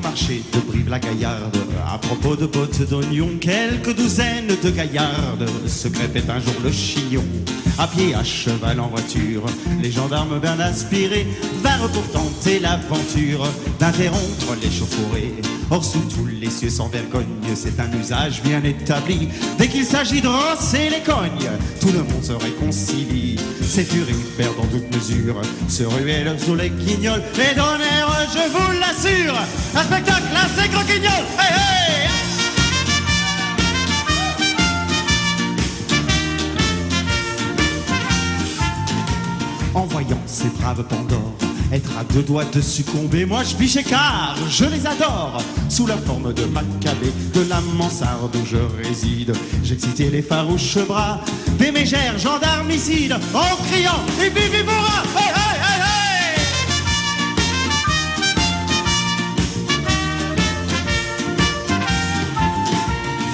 marché de Brive-la-Gaillarde. À propos de bottes d'oignon, quelques douzaines de gaillardes se crêpaient un jour le chignon. À pied, à cheval, en voiture, les gendarmes bien aspirés vinrent pour tenter l'aventure d'interrompre les chauffourées. Or sous tous les cieux sans vergogne, c'est un usage bien établi. Dès qu'il s'agit de rosser les cognes, tout le monde se réconcilie. Ces furies perdant toute mesure se ruellent sous les guignols et donnèrent, je vous l'assure, un spectacle assez croquignol. Hey, hey! En voyant ces braves Pandores être à deux doigts de succomber, moi je bichais car je les adore. Sous la forme de Maccabée, de la mansarde où je réside, j'excitais les farouches bras des mégères gendarmicides en criant « Hip hip hip hurrah ! Hey hey hey hey !»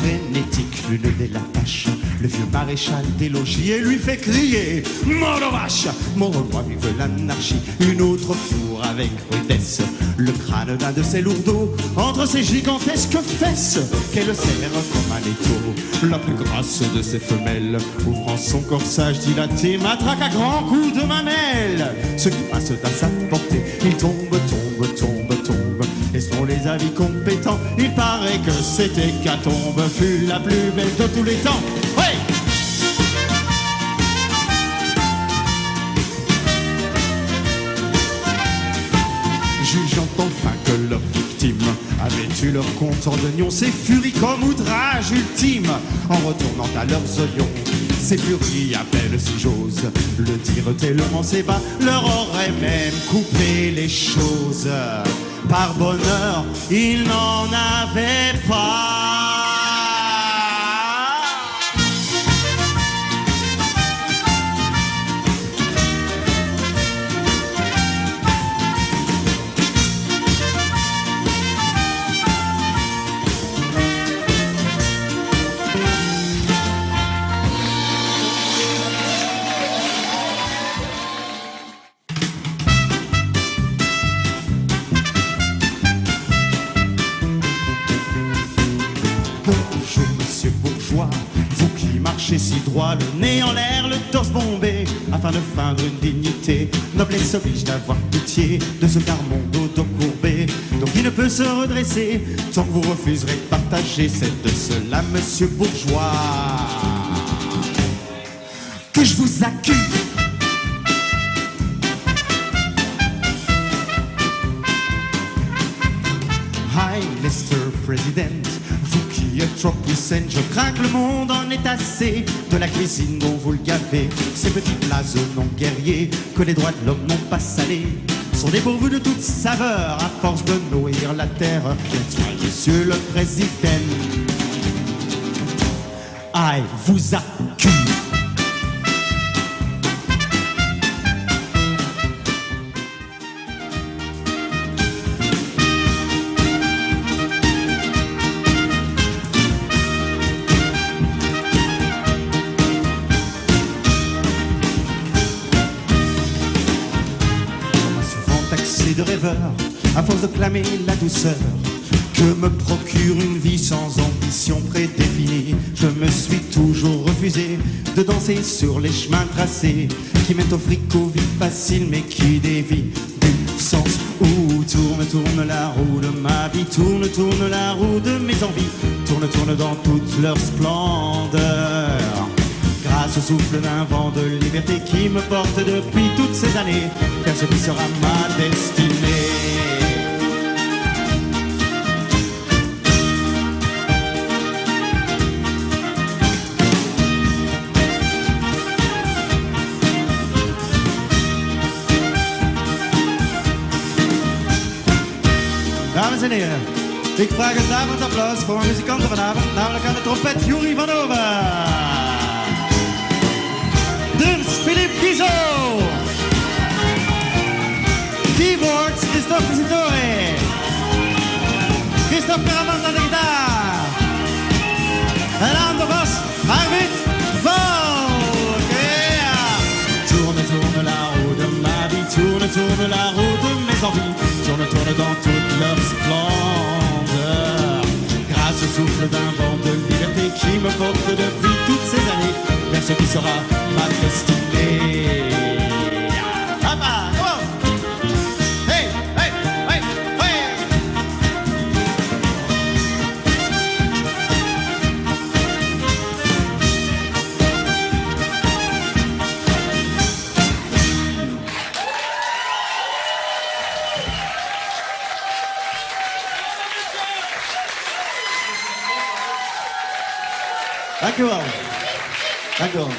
Frénétique, l'une des Lataches, le vieux maréchal des logis, et lui fait crier « Mort aux vaches ! Mon roi vive l'anarchie !» Une autre fourre avec rudesse le crâne d'un de ses lourdeaux entre ses gigantesques fesses, qu'elle serre comme un étau. La plus grasse de ses femelles, ouvrant son corsage dilaté, matraque à grands coups de mamelle. Ce qui passe à sa portée, il tombe, tombe, tombe, tombe. Et selon les avis compétents, il paraît que cette hécatombe fut la plus belle de tous les temps. Ouais! Jugeant enfin que leurs victimes avaient eu leur compte en oignons, ces furies comme outrage ultime, en retournant à leurs oignons, ces furies appellent, si j'ose le dire tellement c'est bas, leur auraient même coupé les choses. Par bonheur, ils n'en avaient pas. Si droit, le nez en l'air, le torse bombé, afin de feindre une dignité, noblesse oblige d'avoir pitié de ce carmon au dos courbé, donc il ne peut se redresser tant que vous refuserez de partager. C'est de cela, monsieur bourgeois, que je vous accuse. Hi, Mr. President, vous qui êtes trop puissant, je crains que le monde en est assez de la cuisine dont vous le gavez. Ces petits plats non guerriers que les droits de l'homme n'ont pas salés sont dépourvus de toute saveur à force de nourrir la terre. Monsieur le Président, I vous accuse. De rêveur, à force de clamer la douceur que me procure une vie sans ambition prédéfinie, je me suis toujours refusé de danser sur les chemins tracés qui mènent au fric, aux vies faciles mais qui dévient du sens. Où tourne, tourne la roue de ma vie, tourne, tourne la roue de mes envies, tourne, tourne dans toute leur splendeur. Grâce au souffle d'un vent de liberté qui me porte depuis toutes ces années vers ce qui sera ma destinée. Dames en heren, ik vraag een daverend applaus voor mijn muzikanten vanavond, namelijk aan de trompet Juri van Over. Drums Philippe Guizot. Keyboards Christophe Visitore. Christophe Peramant aan de gitaar. En aan de bas Arvid Valk. Yeah. Tourne, tourne la roue de ma vie, tourne, tourne la roue de mes envies, tourne, tourne dans toute leur splendeur. qui me porte depuis toutes ces années vers ce qui sera ma destinée. Ah bah, come on. Hey, hey, hey, hey. D'accord. D'accord.